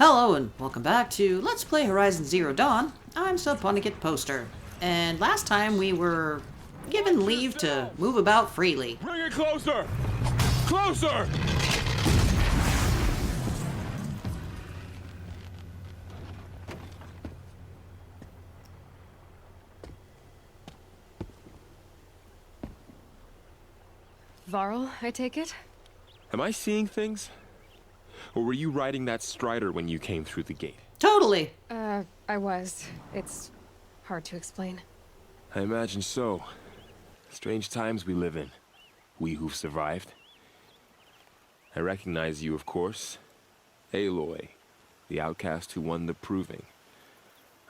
Hello and welcome back to Let's Play Horizon Zero Dawn. I'm Subpunicate Poster, and last time we were given leave to move about freely. Bring it closer! Closer! Varl, I take it? Am I seeing things? Or were you riding that strider when you came through the gate? Totally! I was. It's hard to explain. I imagine so. Strange times we live in. We who've survived. I recognize you, of course. Aloy, the outcast who won the proving.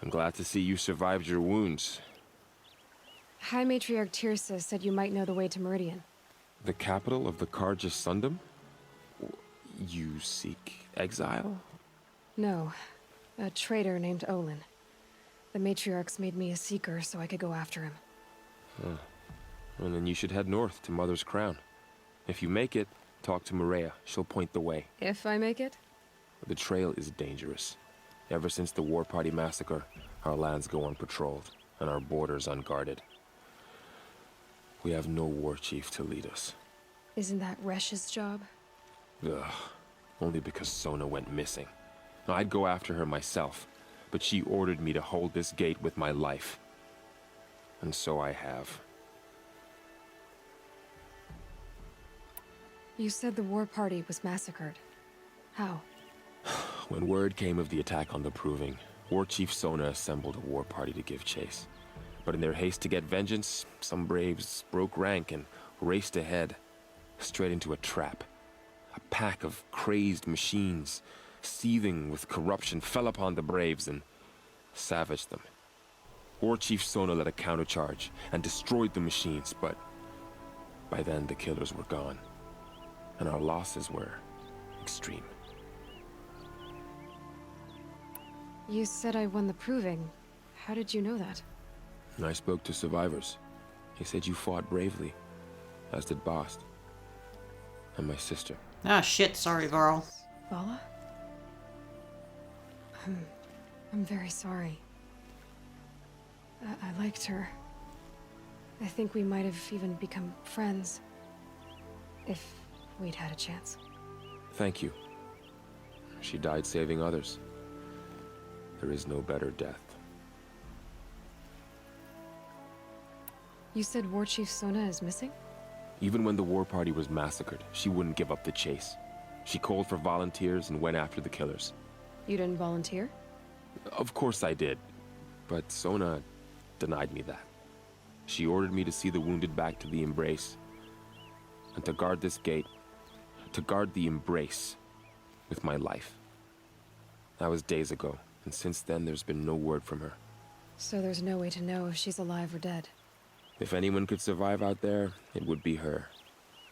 I'm glad to see you survived your wounds. High Matriarch Tirsa said you might know the way to Meridian. The capital of the Carja Sundom? You seek exile? No. A traitor named Olin. The Matriarchs made me a seeker so I could go after him. Well, then you should head north to Mother's Crown. If you make it, talk to Maria. She'll point the way. If I make it? The trail is dangerous. Ever since the War Party massacre, our lands go unpatrolled, and our borders unguarded. We have no war chief to lead us. Isn't that Resh's job? Ugh. Only because Sona went missing. Now, I'd go after her myself, but she ordered me to hold this gate with my life. And so I have. You said the war party was massacred. How? When word came of the attack on the Proving, War Chief Sona assembled a war party to give chase. But in their haste to get vengeance, some braves broke rank and raced ahead, straight into a trap. A pack of crazed machines, seething with corruption, fell upon the braves and savaged them. War Chief Sona led a countercharge and destroyed the machines, but by then the killers were gone, and our losses were extreme. You said I won the proving. How did you know that? I spoke to survivors. They said you fought bravely, as did Bast. And my sister. Ah shit, sorry Varl. Vala? I'm very sorry. I liked her. I think we might have even become friends. If we'd had a chance. Thank you. She died saving others. There is no better death. You said War Chief Sona is missing? Even when the war party was massacred, she wouldn't give up the chase. She called for volunteers and went after the killers. You didn't volunteer? Of course I did, but Sona denied me that. She ordered me to see the wounded back to the Embrace, and to guard this gate, to guard the Embrace with my life. That was days ago, and since then there's been no word from her. So there's no way to know if she's alive or dead. If anyone could survive out there, it would be her.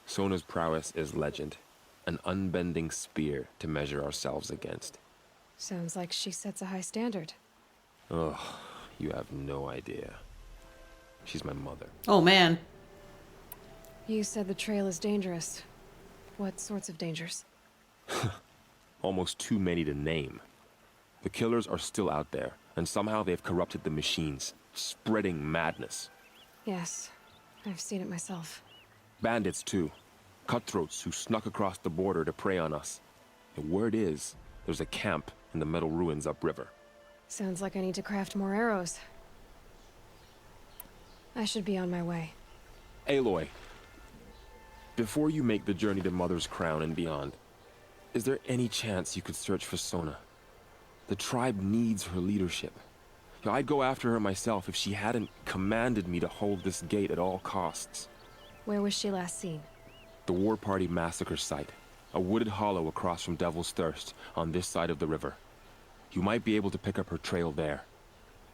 Sona's prowess is legend, an unbending spear to measure ourselves against. Sounds like she sets a high standard. Ugh, you have no idea. She's my mother. Oh man. You said the trail is dangerous. What sorts of dangers? Almost too many to name. The killers are still out there, and somehow they've corrupted the machines, spreading madness. Yes, I've seen it myself. Bandits, too. Cutthroats who snuck across the border to prey on us. The word is, there's a camp in the metal ruins upriver. Sounds like I need to craft more arrows. I should be on my way. Aloy, before you make the journey to Mother's Crown and beyond, is there any chance you could search for Sona? The tribe needs her leadership. I'd go after her myself if she hadn't commanded me to hold this gate at all costs. Where was she last seen? The War Party massacre site. A wooded hollow across from Devil's Thirst, on this side of the river. You might be able to pick up her trail there.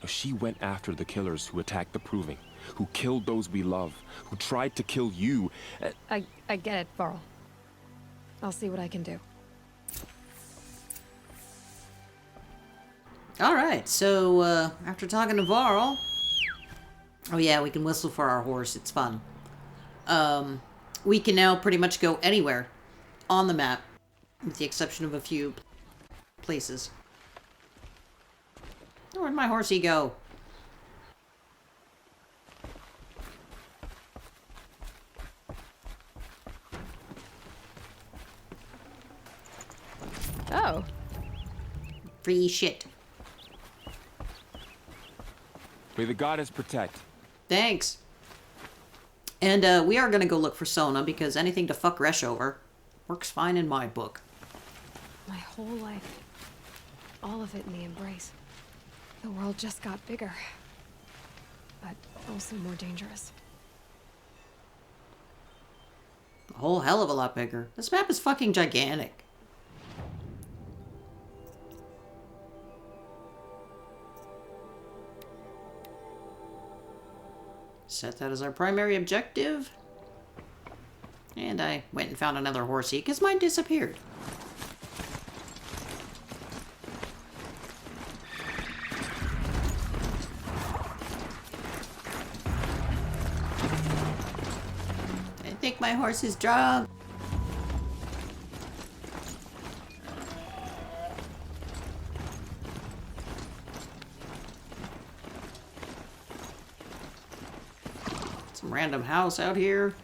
Now, she went after the killers who attacked the Proving, who killed those we love, who tried to kill you. I get it, Varl. I'll see what I can do. Alright, so after talking to Varl... Oh yeah, we can whistle for our horse, it's fun. We can now pretty much go anywhere on the map, with the exception of a few places. Where'd my horsey go? Oh. Free shit. May the goddess protect. Thanks. And we are gonna go look for Sona because anything to fuck Resh over works fine in my book. My whole life. All of it in the embrace. The world just got bigger. But also more dangerous. A whole hell of a lot bigger. This map is fucking gigantic. Set that as our primary objective. And I went and found another horsey because mine disappeared. I think my horse is drunk. Some random house out here.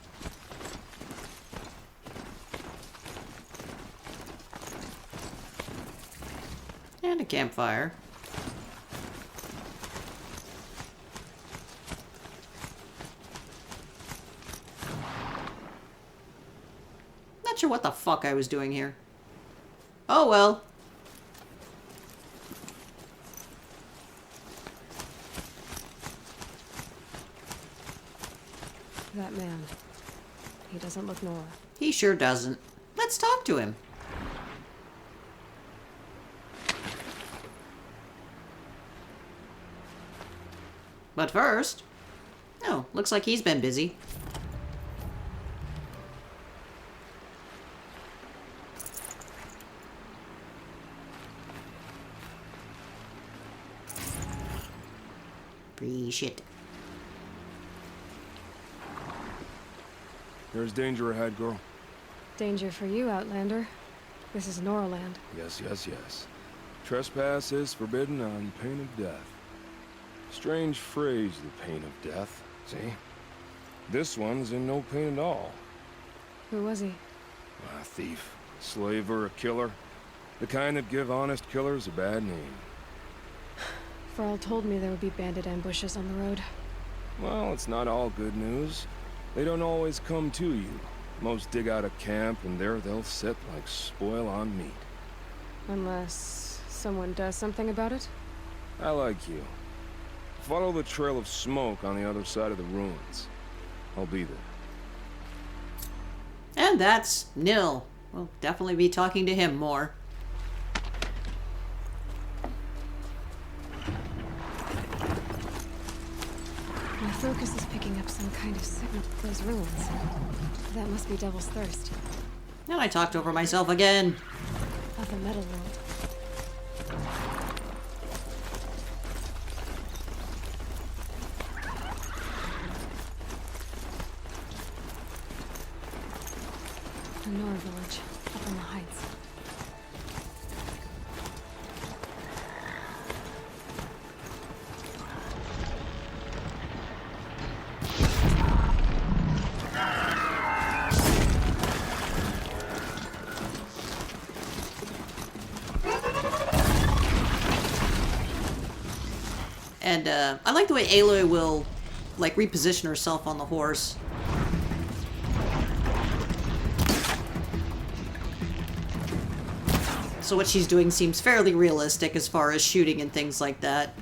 And a campfire. Not sure what the fuck I was doing here. Oh well. That man. He doesn't look Nora. He sure doesn't. Let's talk to him. But first... Oh, looks like he's been busy. Free shit. There's danger ahead, girl. Danger for you, Outlander. This is Noraland. Yes, yes, yes. Trespass is forbidden on pain of death. Strange phrase, the pain of death. See? This one's in no pain at all. Who was he? A thief, slaver, a killer. The kind that give honest killers a bad name. Farrell told me there would be bandit ambushes on the road. Well, it's not all good news. They don't always come to you. Most dig out a camp, and there they'll sit like spoil on meat. Unless someone does something about it? I like you. Follow the trail of smoke on the other side of the ruins. I'll be there. And that's Nil. We'll definitely be talking to him more. My focus is picking up some kind of signal. Those ruins. That must be Devil's Thirst. And I talked over myself again. Of the metal world. The Nora village, up in the heights. And I like the way Aloy will like reposition herself on the horse. So what she's doing seems fairly realistic as far as shooting and things like that.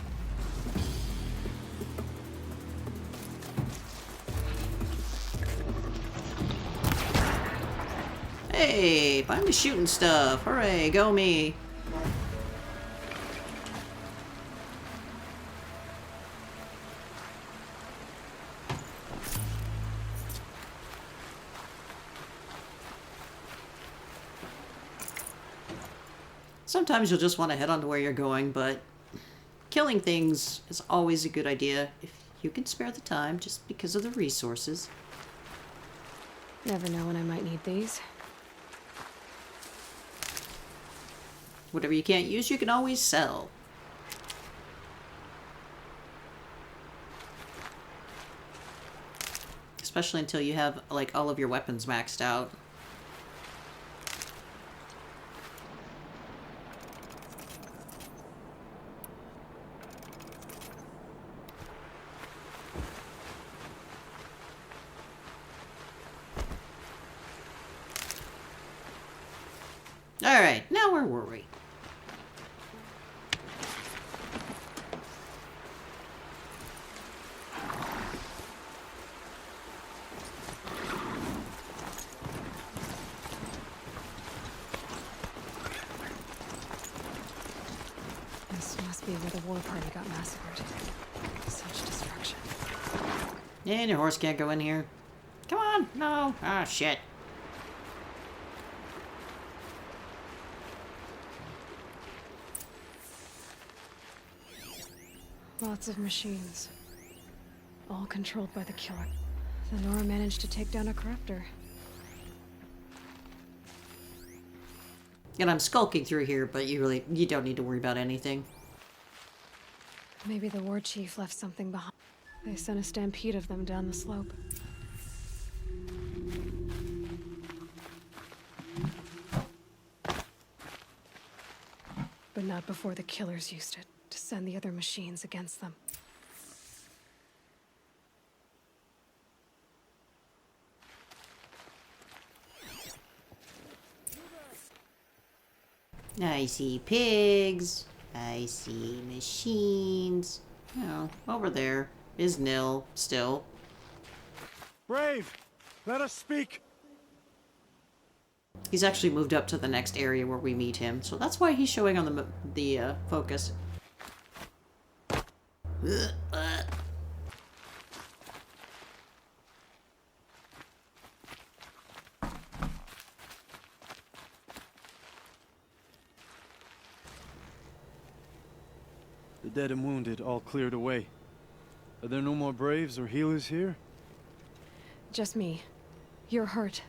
Hey, finally shooting stuff. Hooray, go me. Sometimes you'll just want to head on to where you're going, but killing things is always a good idea if you can spare the time just because of the resources. Never know when I might need these. Whatever you can't use, you can always sell. Especially until you have, like, all of your weapons maxed out. Alright, now where were we? This must be where the war party got massacred. Such destruction. And your horse can't go in here. Come on, no. Ah, shit. Lots of machines. All controlled by the killer. The Nora managed to take down a corruptor. And I'm skulking through here, but you don't need to worry about anything. Maybe the war chief left something behind. They sent a stampede of them down the slope. But not before the killers used it to send the other machines against them. I see pigs. I see machines. Oh, over there is Nil still. Brave, let us speak. He's actually moved up to the next area where we meet him, so that's why he's showing on the focus. The dead and wounded all cleared away. Are there no more braves or healers here? Just me. You're hurt.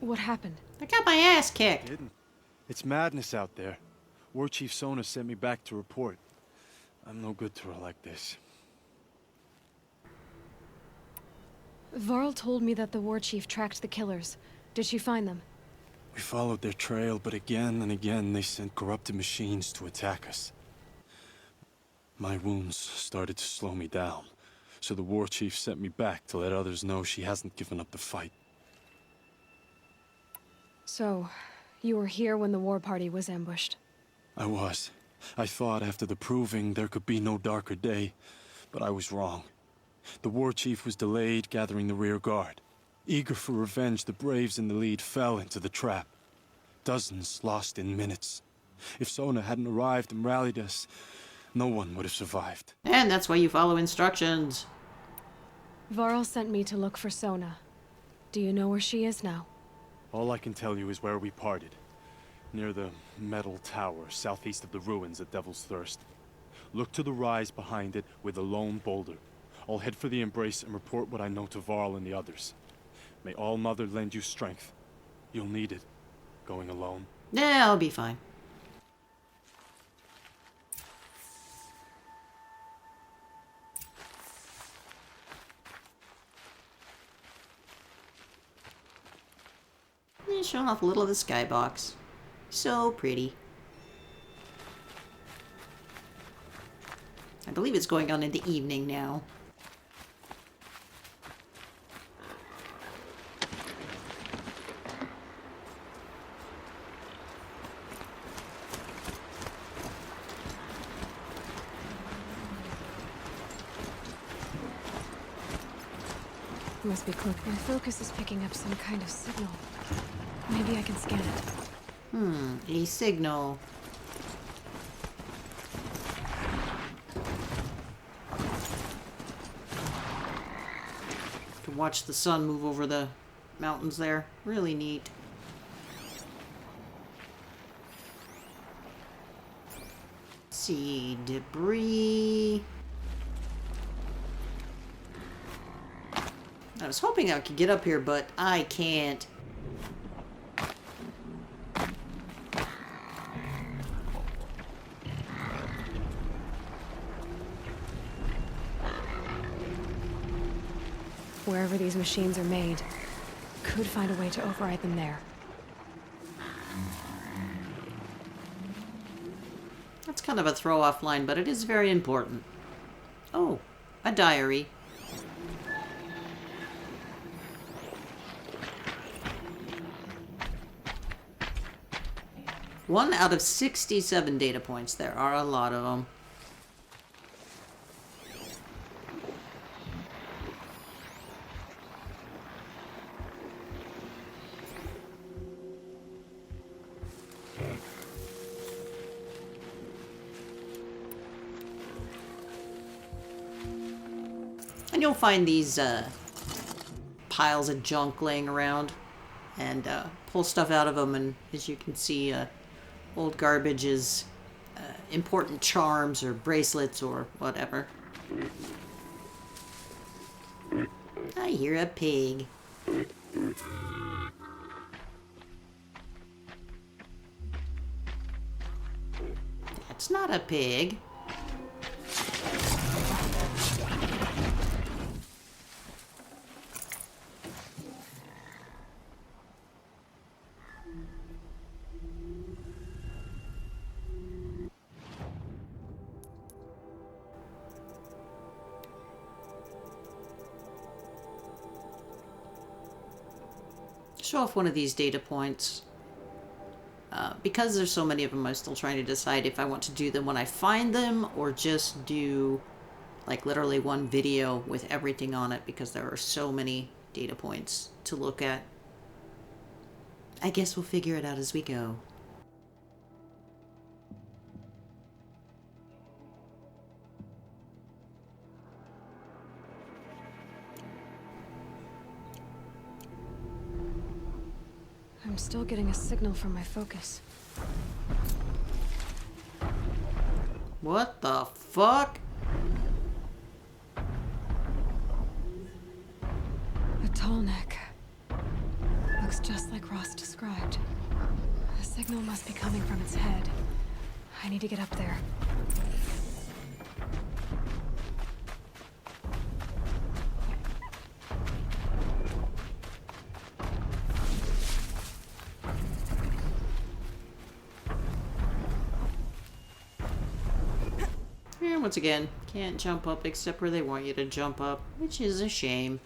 What happened? I got my ass kicked. Didn't. It's madness out there. War Chief Sona sent me back to report. I'm no good to her like this. Varl told me that the war chief tracked the killers. Did she find them? We followed their trail, but again and again they sent corrupted machines to attack us. My wounds started to slow me down, so the war chief sent me back to let others know she hasn't given up the fight. So, you were here when the war party was ambushed? I was. I thought after the proving there could be no darker day, but I was wrong. The war chief was delayed gathering the rear guard. Eager for revenge, the braves in the lead fell into the trap. Dozens lost in minutes. If Sona hadn't arrived and rallied us, no one would have survived. And that's why you follow instructions. Varl sent me to look for Sona. Do you know where she is now? All I can tell you is where we parted. Near the metal tower, southeast of the ruins at Devil's Thirst. Look to the rise behind it with a lone boulder. I'll head for the embrace and report what I know to Varl and the others. May All Mother lend you strength. You'll need it, going alone. Yeah, I'll be fine. Showing off a little of the skybox. So pretty. I believe it's going on in the evening now. Must be close. My focus is picking up some kind of signal. Maybe I can scan it. A signal. To watch the sun move over the mountains there. Really neat. Let's see, debris. I was hoping I could get up here, but I can't. Wherever these machines are made, could find a way to override them there. That's kind of a throw-off line, but it is very important. Oh, a diary. One out of 67 data points. There are a lot of them. And you'll find these piles of junk laying around and pull stuff out of them. And as you can see, old garbage is important charms or bracelets or whatever. I hear a pig. That's not a pig. Show off one of these data points. Because there's so many of them, I'm still trying to decide if I want to do them when I find them or just do like literally one video with everything on it because there are so many data points to look at. I guess we'll figure it out as we go. I'm still getting a signal from my focus. What the fuck? A tallneck. Looks just like Ross described. The signal must be coming from its head. I need to get up there. And once again, can't jump up except where they want you to jump up, which is a shame.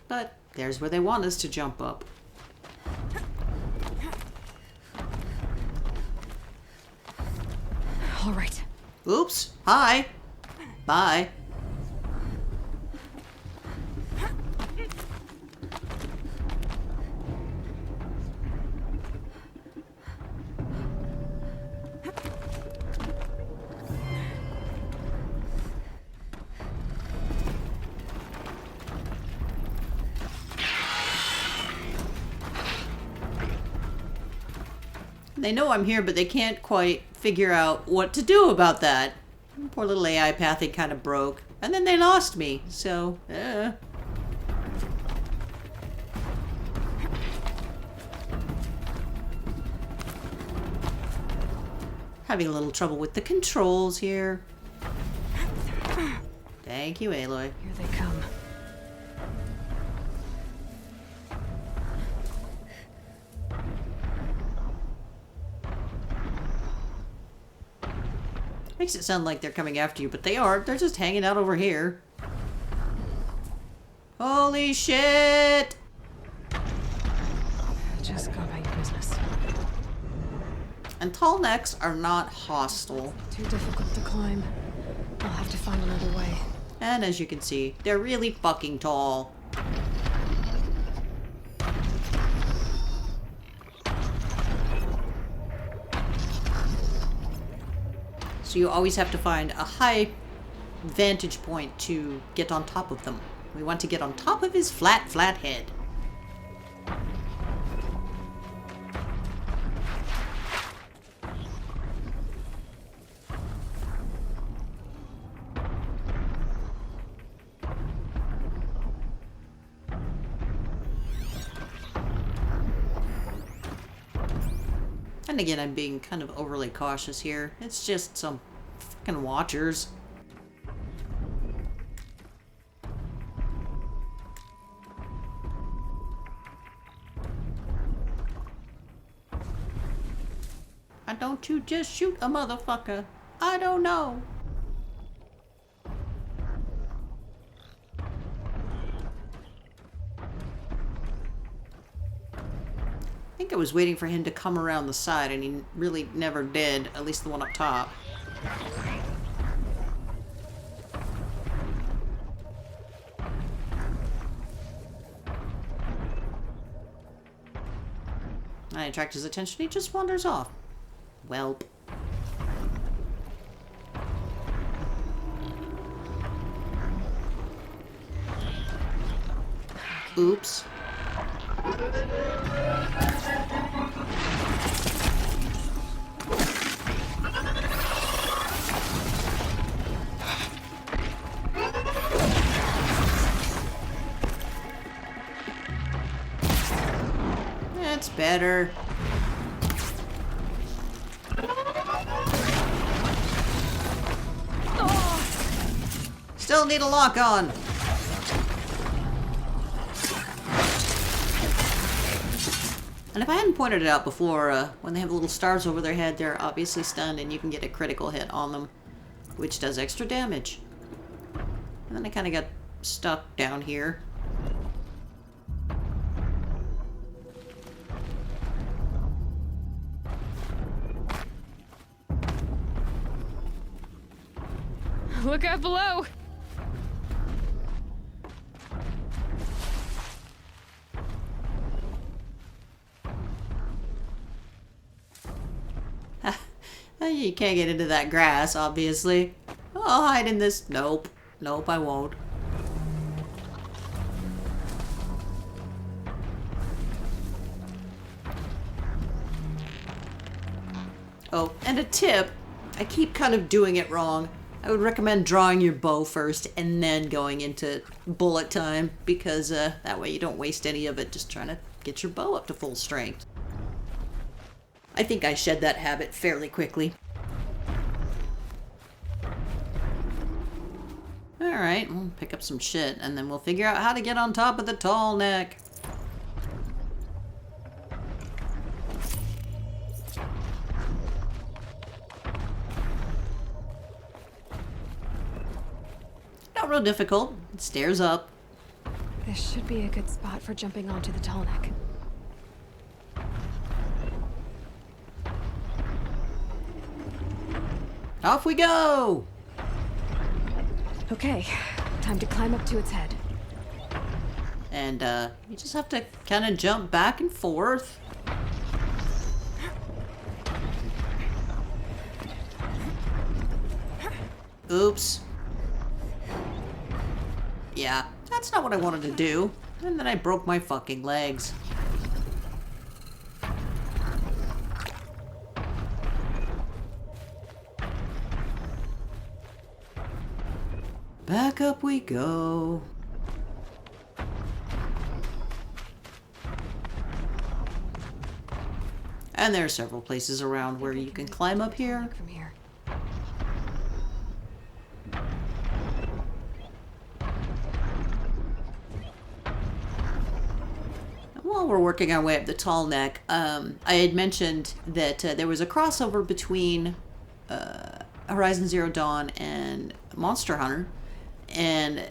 But there's where they want us to jump up. All right. Oops. Hi. Bye. They know I'm here, but they can't quite figure out what to do about that. Poor little AI pathing kind of broke. And then they lost me, so... Having a little trouble with the controls here. Thank you, Aloy. Here they come. Makes it sound like they're coming after you, but they aren't. They're just hanging out over here. Holy shit! Just go about your business. And tall necks are not hostile. Too difficult to climb. I'll have to find another way. And as you can see, they're really fucking tall. So you always have to find a high vantage point to get on top of them. We want to get on top of his flat head. And again, I'm being kind of overly cautious here. It's just some fucking watchers. Why don't you just shoot a motherfucker? I don't know. I think I was waiting for him to come around the side, and he really never did, at least the one up top. I attract his attention, he just wanders off. Welp. Oops. That's better. Still need a lock on. And if I hadn't pointed it out before, when they have little stars over their head, they're obviously stunned and you can get a critical hit on them, which does extra damage. And then I kind of got stuck down here. Look out below! You can't get into that grass, obviously. I'll hide in this. Nope. Nope, I won't. Oh, and a tip. I keep kind of doing it wrong. I would recommend drawing your bow first and then going into bullet time, because that way you don't waste any of it just trying to get your bow up to full strength. I think I shed that habit fairly quickly. Alright, we'll pick up some shit and then we'll figure out how to get on top of the tall neck. Not real difficult. Stairs up. This should be a good spot for jumping onto the tallneck. Off we go! Okay, time to climb up to its head. And you just have to kind of jump back and forth. Oops. Yeah, that's not what I wanted to do. And then I broke my fucking legs. Back up we go. And there are several places around where you can climb up here. From here. While we're working our way up the tall neck, I had mentioned that there was a crossover between Horizon Zero Dawn and Monster Hunter. And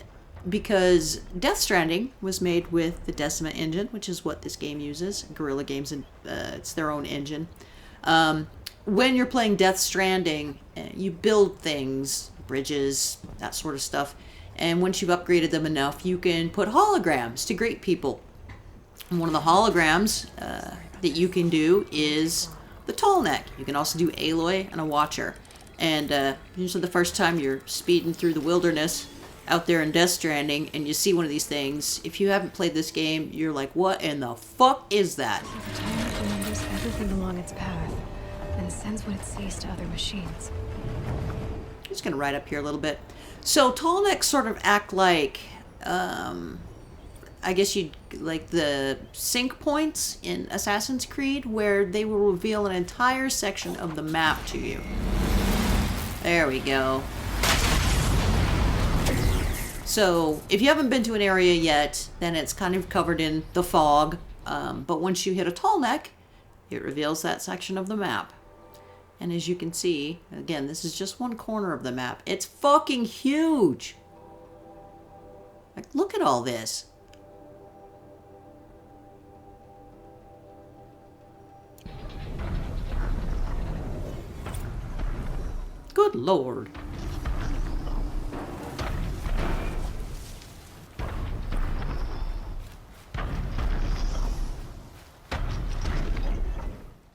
because Death Stranding was made with the Decima engine, which is what this game uses, Guerrilla Games, and it's their own engine. When you're playing Death Stranding, you build things, bridges, that sort of stuff. And once you've upgraded them enough, you can put holograms to greet people. And one of the holograms that you can do is the tall neck. You can also do Aloy and a Watcher. And usually the first time you're speeding through the wilderness out there in Death Stranding and you see one of these things, if you haven't played this game, you're like, what in the fuck is that? The tallneck remembers everything along its path and sends what it sees to other machines. I'm just going to ride up here a little bit. So tall necks sort of act like, I guess you'd like the sync points in Assassin's Creed, where they will reveal an entire section of the map to you. There we go. So if you haven't been to an area yet, then it's kind of covered in the fog. But once you hit a tall neck, it reveals that section of the map. And as you can see, again, this is just one corner of the map. It's fucking huge! Like, look at all this. Good lord.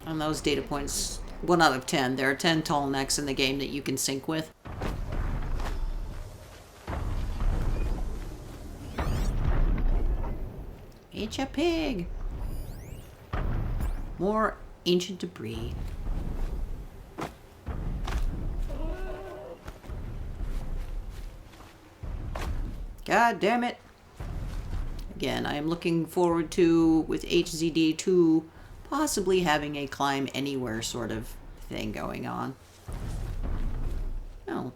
And those data points, 1 out of 10. There are 10 tall necks in the game that you can sync with. It's a pig. More ancient debris. God damn it. Again, I am looking forward to, with HZD2, possibly having a climb anywhere sort of thing going on. Oh.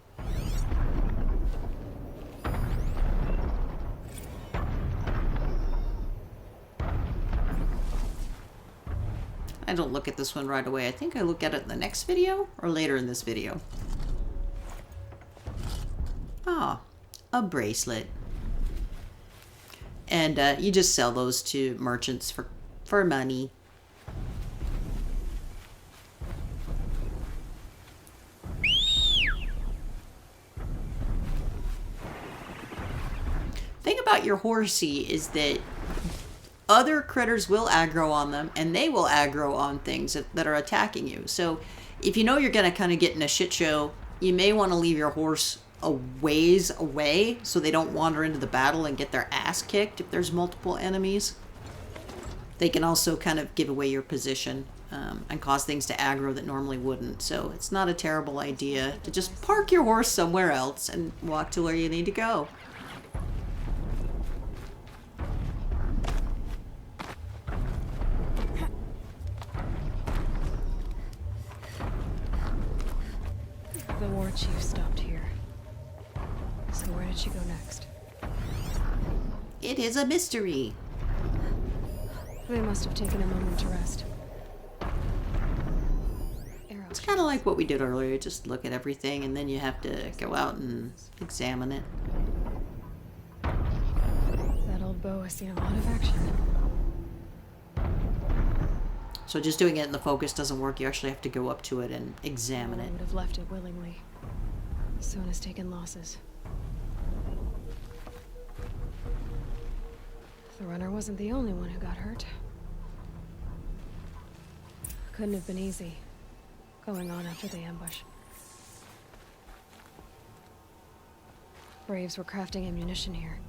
I don't look at this one right away. I think I look at it in the next video or later in this video. Ah, a bracelet. And you just sell those to merchants for money. Thing about your horsey is that other critters will aggro on them, and they will aggro on things that are attacking you. So if you know you're going to kind of get in a shit show, you may want to leave your horse a ways away so they don't wander into the battle and get their ass kicked if there's multiple enemies. They can also kind of give away your position and cause things to aggro that normally wouldn't. So it's not a terrible idea to just park your horse somewhere else and walk to where you need to go. The war chief stopped here. So where did she go next? It is a mystery. They must have taken a moment to rest. It's kind of like what we did earlier. Just look at everything and then you have to go out and examine it. That old bow has seen a lot of action. So just doing it in the focus doesn't work. You actually have to go up to it and examine I it. would have left it willingly. Sona's taken losses. The runner wasn't the only one who got hurt. Couldn't have been easy, going on after the ambush. Braves were crafting ammunition here.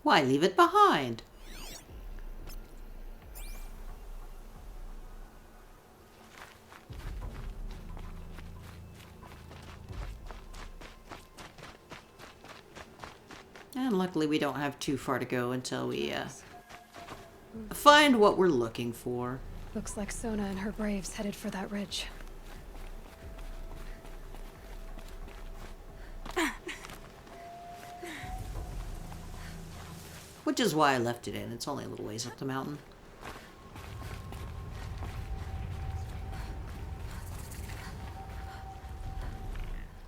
Why leave it behind? And luckily we don't have too far to go until we find what we're looking for. Looks like Sona and her braves headed for that ridge. Which is why I left it in. It's only a little ways up the mountain.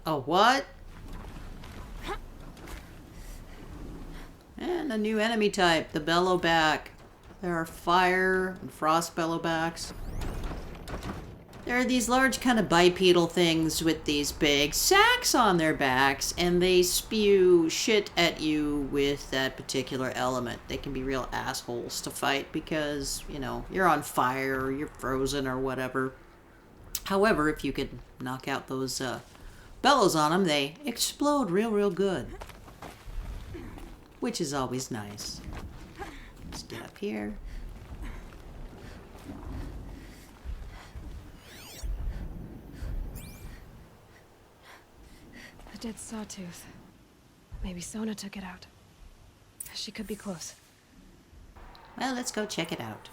Oh, what? And a new enemy type, the bellowback. There are fire and frost bellowbacks. There are these large kind of bipedal things with these big sacks on their backs, and they spew shit at you with that particular element. They can be real assholes to fight because, you know, you're on fire or you're frozen or whatever. However, if you could knock out those bellows on them, they explode real good. Which is always nice. Let's get up here. A dead sawtooth. Maybe Sona took it out. She could be close. Well, let's go check it out.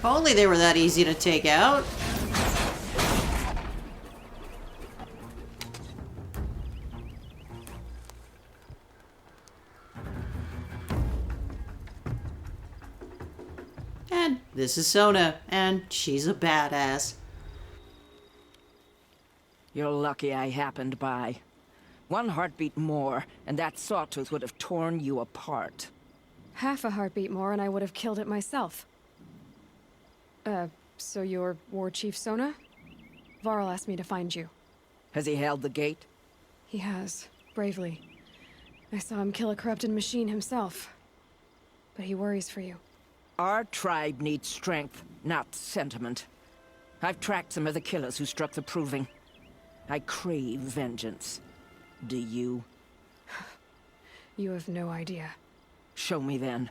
only they were that easy to take out. And this is Sona, and she's a badass. You're lucky I happened by. One heartbeat more, and that sawtooth would have torn you apart. Half a heartbeat more and I would have killed it myself. So you're War Chief Sona? Varl asked me to find you. Has he held the gate? He has, bravely. I saw him kill a corrupted machine himself. But he worries for you. Our tribe needs strength, not sentiment. I've tracked some of the killers who struck the Proving. I crave vengeance. Do you? You have no idea. Show me then.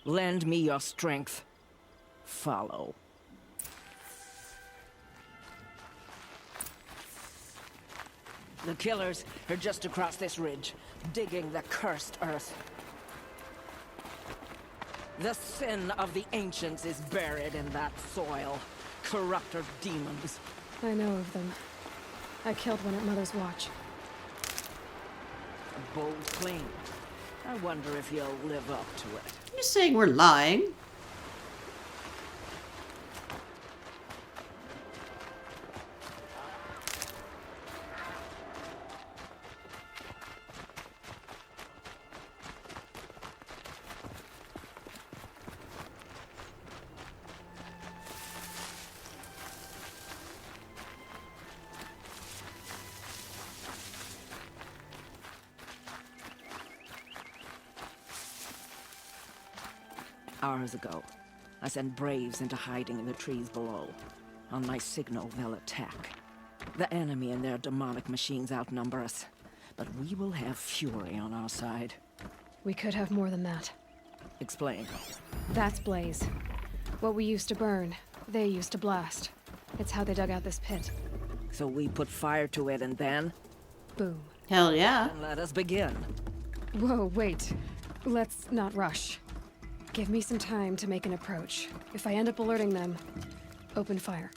Lend me your strength. Follow. The killers are just across this ridge, digging the cursed earth. The sin of the ancients is buried in that soil. Corrupter demons. I know of them. I killed one at Mother's Watch. A bold claim. I wonder if you'll live up to it. You're saying we're lying? Hours ago, I sent Braves into hiding in the trees below. On my signal, they'll attack. The enemy and their demonic machines outnumber us, but we will have fury on our side. We could have more than that. Explain. That's Blaze. What we used to burn, they used to blast. It's how they dug out this pit. So we put fire to it and then? Boom. Hell yeah. Then let us begin. Whoa, wait. Let's not rush. Give me some time to make an approach. If I end up alerting them, open fire.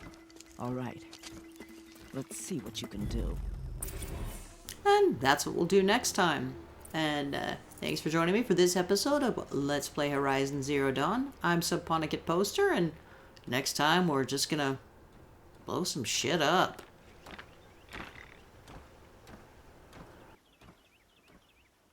All right. Let's see what you can do. And that's what we'll do next time. And thanks for joining me for this episode of Let's Play Horizon Zero Dawn. I'm Subponicate Poster, and next time we're just gonna blow some shit up.